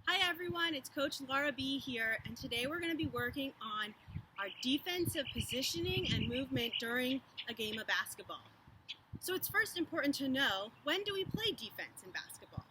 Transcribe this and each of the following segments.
Hi everyone, it's Coach Laura B here, and today we're going to be working on our defensive positioning and movement during a game of basketball. So it's first important to know, when do we play defense in basketball?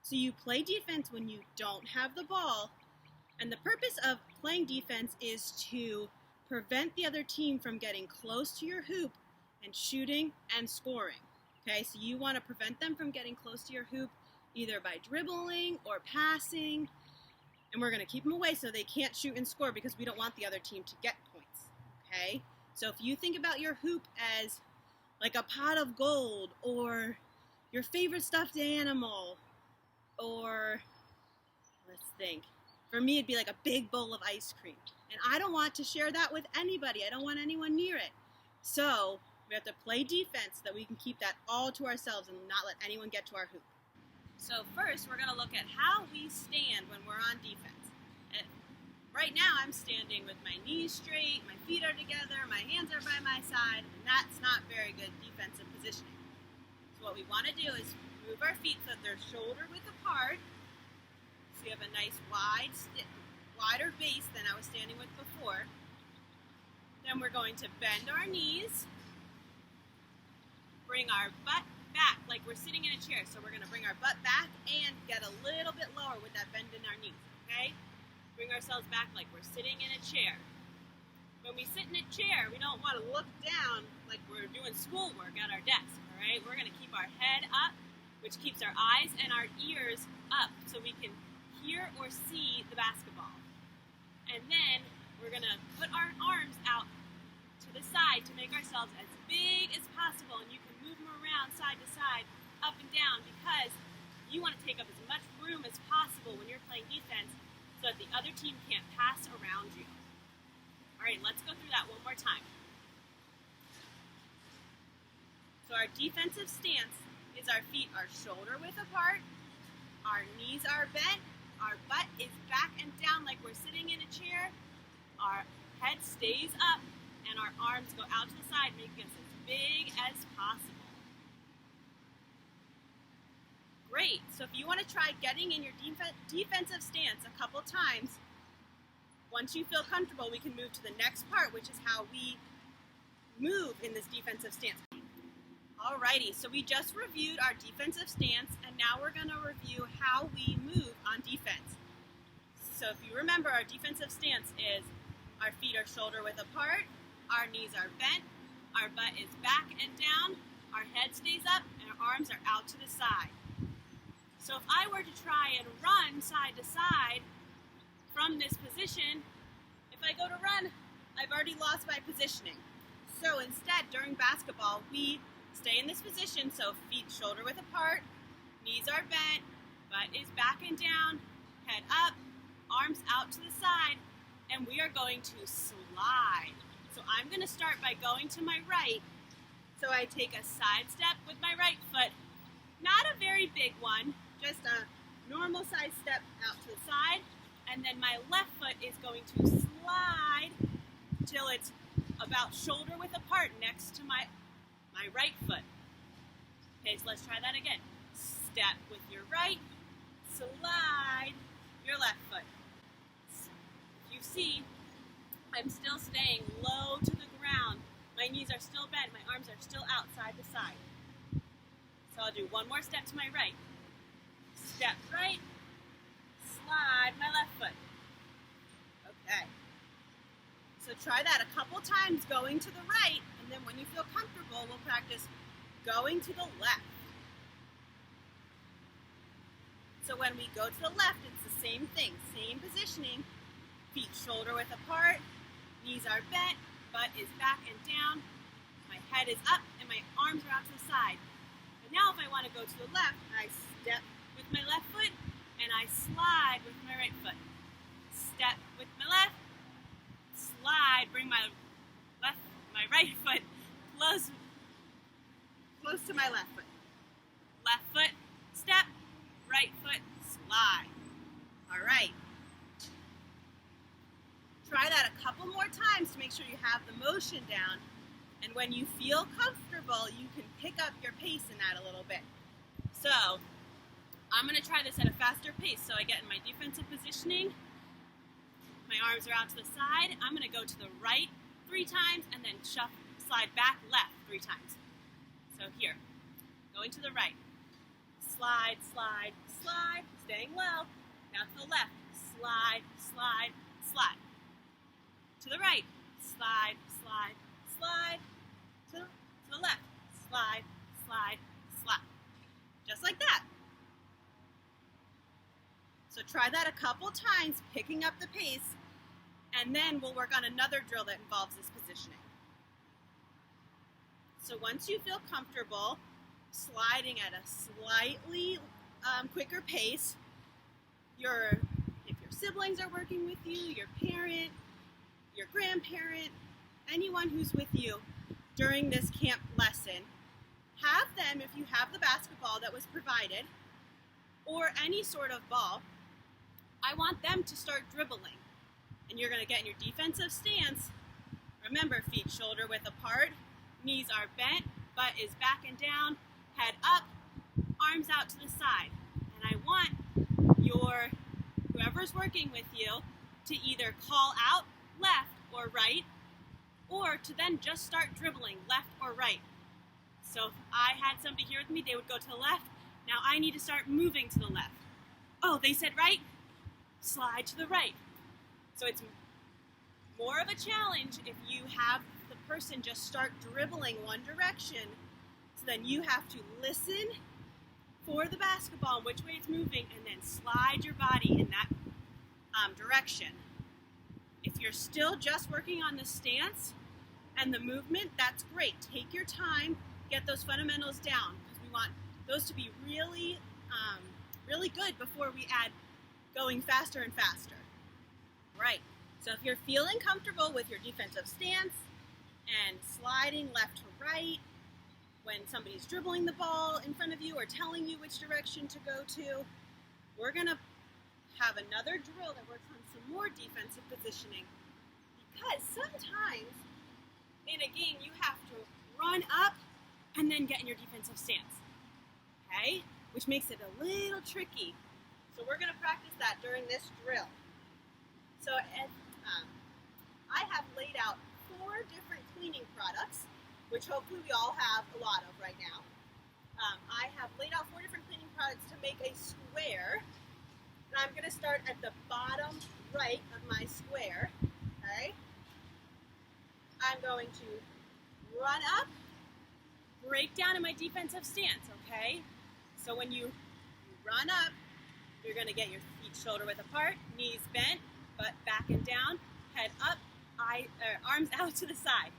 So you play defense when you don't have the ball, and the purpose of playing defense is to prevent the other team from getting close to your hoop and shooting and scoring. Okay, so you want to prevent them from getting close to your hoop either by dribbling or passing, and we're going to keep them away so they can't shoot and score because we don't want the other team to get points. Okay, so if you think about your hoop as like a pot of gold or your favorite stuffed animal, or let's think, for me it'd be like a big bowl of ice cream, and I don't want to share that with anybody. I don't want anyone near it. So we have to play defense so that we can keep that all to ourselves and not let anyone get to our hoop. So first, we're going to look at how we stand when we're on defense. And right now, I'm standing with my knees straight, my feet are together, my hands are by my side, and that's not very good defensive positioning. So what we want to do is move our feet so that they're shoulder width apart. So you have a nice wider base than I was standing with before. Then we're going to bend our knees, bring our butt back like we're sitting in a chair. So we're going to bring our butt back and get a little bit lower with that bend in our knees, okay? Bring ourselves back like we're sitting in a chair. When we sit in a chair, we don't want to look down like we're doing schoolwork at our desk, all right? We're going to keep our head up, which keeps our eyes and our ears up so we can hear or see the basketball. And then we're going to put our arms out to the side to make ourselves as big as possible, and you can move them around side to side, up and down, because you want to take up as much room as possible when you're playing defense so that the other team can't pass around you. All right, let's go through that one more time. So our defensive stance is our feet are shoulder width apart, our knees are bent, our butt is back and down like we're sitting in a chair, our head stays up, and our arms go out to the side, making us as big as possible. Great, so if you want to try getting in your defensive stance a couple times, once you feel comfortable, we can move to the next part, which is how we move in this defensive stance. Alrighty, so we just reviewed our defensive stance, and now we're going to review how we move on defense. So if you remember, our defensive stance is our feet are shoulder width apart, our knees are bent, our butt is back and down, our head stays up, and our arms are out to the side. So if I were to try and run side to side from this position, if I go to run, I've already lost my positioning. So instead, during basketball, we stay in this position, so feet shoulder width apart, knees are bent, butt is back and down, head up, arms out to the side, and we are going to slide. So I'm going to start by going to my right. So I take a side step with my right foot, not a very big one, just a normal size step out to the side, and then my left foot is going to slide till it's about shoulder width apart next to my right foot. Okay, so let's try that again. Step with your right, slide your left foot. You see, I'm still staying low to the ground. My knees are still bent, my arms are still out side to side. So I'll do one more step to my right. Step right, slide my left foot. Okay. So try that a couple times going to the right, and then when you feel comfortable, we'll practice going to the left. So when we go to the left, it's the same thing, same positioning. Feet shoulder width apart, knees are bent, butt is back and down, my head is up, and my arms are out to the side. And now if I want to go to the left, I step with my left foot, and I slide with my right foot. Step with my left, slide, bring my right foot close to my left foot. Left foot, step, right foot, slide. All right. Try that a couple more times to make sure you have the motion down. And when you feel comfortable, you can pick up your pace in that a little bit. So I'm going to try this at a faster pace. So I get in my defensive positioning. My arms are out to the side. I'm going to go to the right 3 times and then slide back left 3 times. So here, going to the right. Slide, slide, slide, staying low. Now to the left. Slide, slide, slide. To the right. Slide, slide, slide. To the left. Slide, slide, slide. Just like that. So try that a couple times, picking up the pace, and then we'll work on another drill that involves this positioning. So once you feel comfortable sliding at a slightly quicker pace, if your siblings are working with you, your parent, your grandparent, anyone who's with you during this camp lesson, have them, if you have the basketball that was provided, or any sort of ball, I want them to start dribbling. And you're going to get in your defensive stance. Remember, feet shoulder width apart, knees are bent, butt is back and down, head up, arms out to the side. And I want whoever's working with you to either call out left or right, or to then just start dribbling left or right. So if I had somebody here with me, they would go to the left. Now I need to start moving to the left. Oh, they said right? Slide to the right. So it's more of a challenge if you have the person just start dribbling one direction. So then you have to listen for the basketball and which way it's moving, and then slide your body in that direction. If you're still just working on the stance and the movement, that's great. Take your time, get those fundamentals down, because we want those to be really, really good before we add going faster and faster. Right. So if you're feeling comfortable with your defensive stance and sliding left to right when somebody's dribbling the ball in front of you or telling you which direction to go to, we're going to have another drill that works on some more defensive positioning, because sometimes in a game you have to run up and then get in your defensive stance, okay? Which makes it a little tricky. So we're going to practice that during this drill. So I have laid out 4 different cleaning products, which hopefully we all have a lot of right now. I have laid out 4 different cleaning products to make a square. And I'm going to start at the bottom right of my square. Okay? I'm going to run up, break down in my defensive stance. Okay? So when you run up, you're going to get your feet shoulder width apart, knees bent, butt back and down, head up, arms out to the side.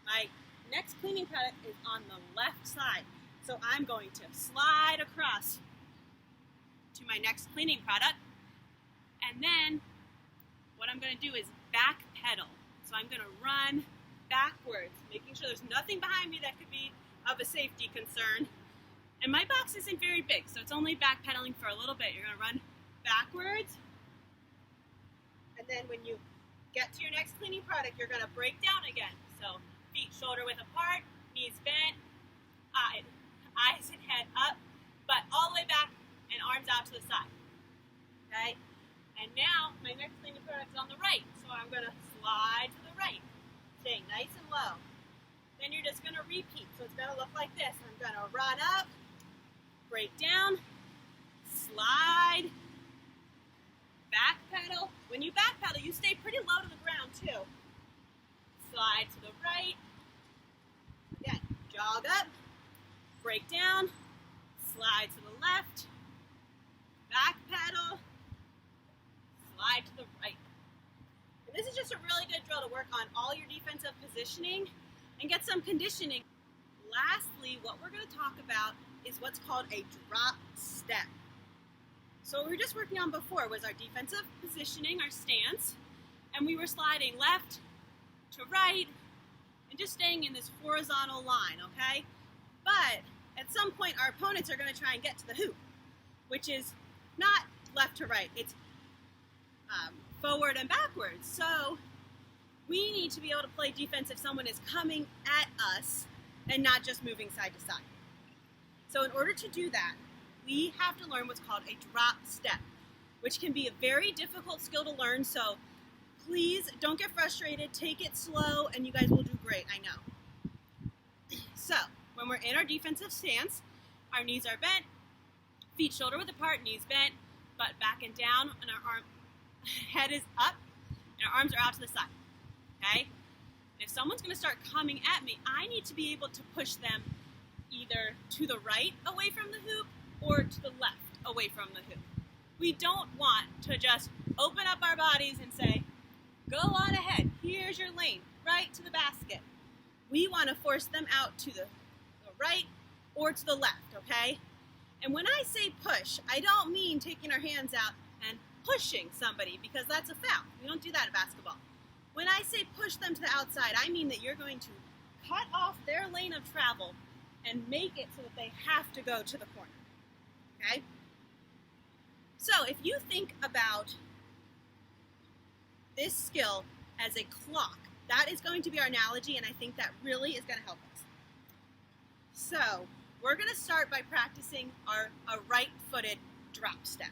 My next cleaning product is on the left side. So I'm going to slide across to my next cleaning product. And then what I'm going to do is back pedal. So I'm going to run backwards, making sure there's nothing behind me that could be of a safety concern. And my box isn't very big, so it's only backpedaling for a little bit. You're going to run backwards. And then when you get to your next cleaning product, you're going to break down again. So feet shoulder width apart, knees bent, eyes and head up, butt all the way back, and arms out to the side. Okay? And now my next cleaning product is on the right. So I'm going to slide to the right, staying nice and low. Then you're just going to repeat. So it's going to look like this. I'm going to run up, break down, slide, back pedal. When you back pedal, you stay pretty low to the ground too. Slide to the right. Again, jog up, break down, slide to the left, back pedal, slide to the right. And this is just a really good drill to work on all your defensive positioning and get some conditioning. Lastly, what we're going to talk about is what's called a drop step. So what we were just working on before was our defensive positioning, our stance, and we were sliding left to right and just staying in this horizontal line, okay? But at some point, our opponents are going to try and get to the hoop, which is not left to right. It's forward and backwards. So we need to be able to play defense if someone is coming at us and not just moving side to side. So in order to do that, we have to learn what's called a drop step, which can be a very difficult skill to learn, so please don't get frustrated, take it slow, and you guys will do great, I know. So, when we're in our defensive stance, our knees are bent, feet shoulder width apart, knees bent, butt back and down, and our head is up, and our arms are out to the side, okay? If someone's going to start coming at me, I need to be able to push them either to the right away from the hoop or to the left away from the hoop. We don't want to just open up our bodies and say, go on ahead, here's your lane, right to the basket. We want to force them out to the right or to the left, okay? And when I say push, I don't mean taking our hands out and pushing somebody, because that's a foul. We don't do that in basketball. When I say push them to the outside, I mean that you're going to cut off their lane of travel and make it so that they have to go to the corner, okay? So if you think about this skill as a clock, that is going to be our analogy, and I think that really is going to help us. So we're going to start by practicing a right-footed drop step.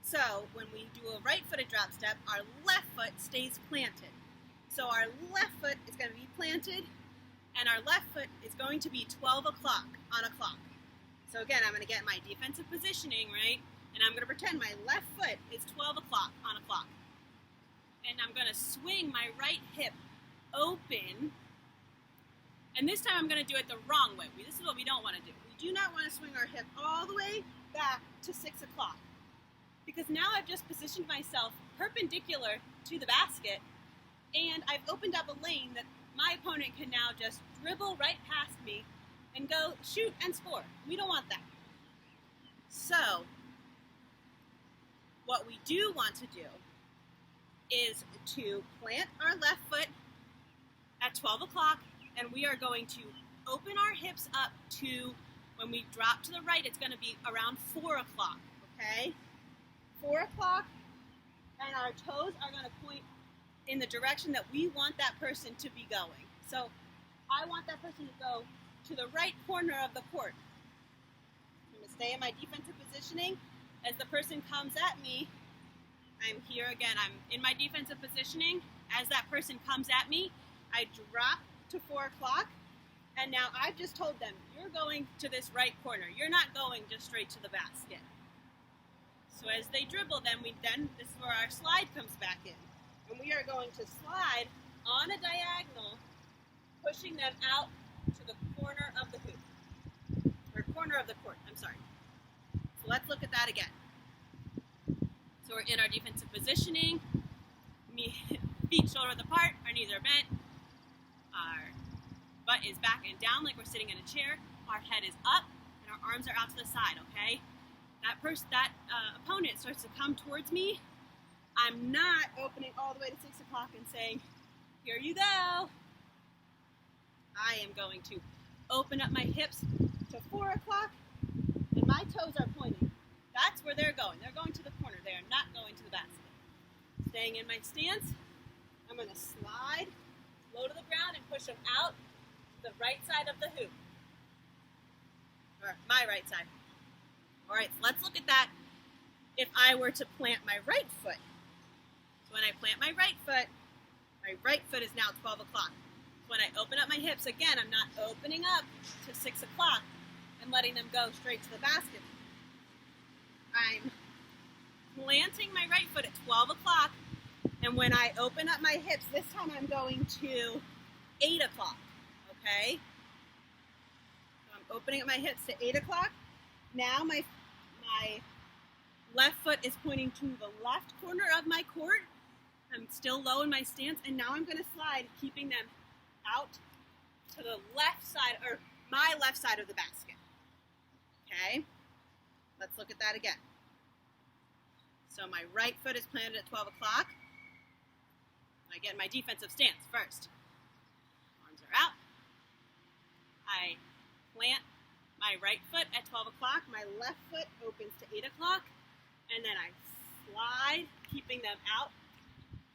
So when we do a right-footed drop step, our left foot stays planted. So our left foot is going to be planted, and our left foot is going to be 12 o'clock on a clock. So again, I'm going to get my defensive positioning, right? And I'm going to pretend my left foot is 12 o'clock on a clock. And I'm going to swing my right hip open. And this time I'm going to do it the wrong way. This is what we don't want to do. We do not want to swing our hip all the way back to 6 o'clock. Because now I've just positioned myself perpendicular to the basket, and I've opened up a lane that my opponent can now just dribble right past me and go shoot and score. We don't want that. So, what we do want to do is to plant our left foot at 12 o'clock, and we are going to open our hips up to, when we drop to the right, it's going to be around 4 o'clock, okay? 4 o'clock, and our toes are going to point in the direction that we want that person to be going. So I want that person to go to the right corner of the court. I'm going to stay in my defensive positioning. As the person comes at me, I'm here again. I'm in my defensive positioning. As that person comes at me, I drop to 4 o'clock, and now I've just told them, you're going to this right corner. You're not going just straight to the basket. So as they dribble, this is where our slide comes back in. And we are going to slide on a diagonal, pushing them out to the corner of the hoop. Or corner of the court, I'm sorry. So let's look at that again. So we're in our defensive positioning. Feet shoulder width apart, our knees are bent. Our butt is back and down like we're sitting in a chair. Our head is up, and our arms are out to the side, okay? That opponent starts to come towards me. I'm not opening all the way to 6 o'clock and saying, here you go. I am going to open up my hips to 4 o'clock, and my toes are pointing. That's where they're going. They're going to the corner. They are not going to the basket. Staying in my stance, I'm going to slide low to the ground and push them out to the right side of the hoop. Or my right side. All right, so let's look at that if I were to plant my right foot. So when I plant my right foot is now 12 o'clock. So when I open up my hips, again, I'm not opening up to 6 o'clock and letting them go straight to the basket. I'm planting my right foot at 12 o'clock, and when I open up my hips, this time I'm going to 8 o'clock, okay? So I'm opening up my hips to 8 o'clock. Now my left foot is pointing to the left corner of my court. I'm still low in my stance, and now I'm going to slide, keeping them out to the left side, or my left side of the basket. Okay? Let's look at that again. So my right foot is planted at 12 o'clock. I get my defensive stance first. Arms are out. I plant my right foot at 12 o'clock. My left foot opens to 8 o'clock. And then I slide, keeping them out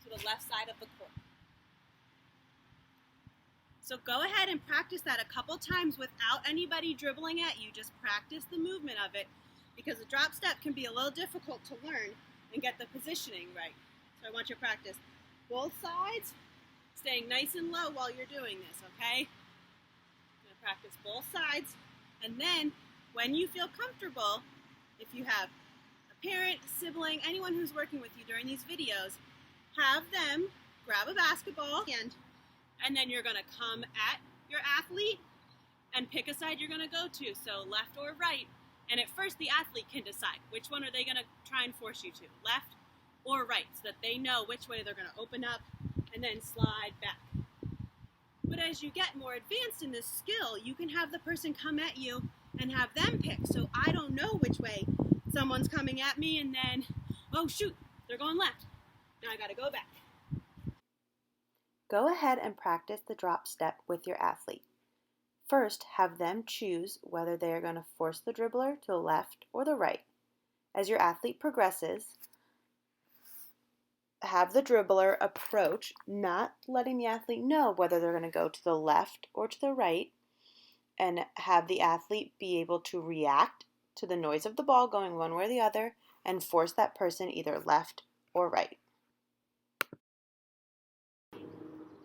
to the left side of the court. So go ahead and practice that a couple times without anybody dribbling at you. Just practice the movement of it. because the drop step can be a little difficult to learn and get the positioning right. So I want you to practice both sides, staying nice and low while you're doing this, okay? I'm going to practice both sides, and then when you feel comfortable, if you have a parent, sibling, anyone who's working with you during these videos, have them grab a basketball and then you're going to come at your athlete and pick a side you're going to go to, so left or right. And at first the athlete can decide which one are they going to try and force you to, left or right, so that they know which way they're going to open up and then slide back. But as you get more advanced in this skill, you can have the person come at you and have them pick. So I don't know which way someone's coming at me, and then, oh shoot, they're going left. Now I got to go back. Go ahead and practice the drop step with your athlete. First, have them choose whether they are going to force the dribbler to the left or the right. As your athlete progresses, have the dribbler approach, not letting the athlete know whether they're going to go to the left or to the right, and have the athlete be able to react to the noise of the ball going one way or the other and force that person either left or right.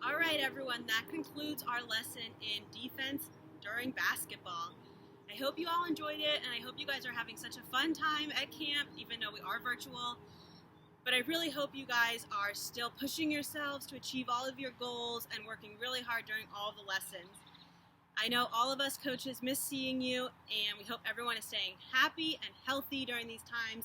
All right, everyone, that concludes our lesson in defense during basketball. I hope you all enjoyed it, and I hope you guys are having such a fun time at camp, even though we are virtual. But I really hope you guys are still pushing yourselves to achieve all of your goals and working really hard during all the lessons. I know all of us coaches miss seeing you, and we hope everyone is staying happy and healthy during these times.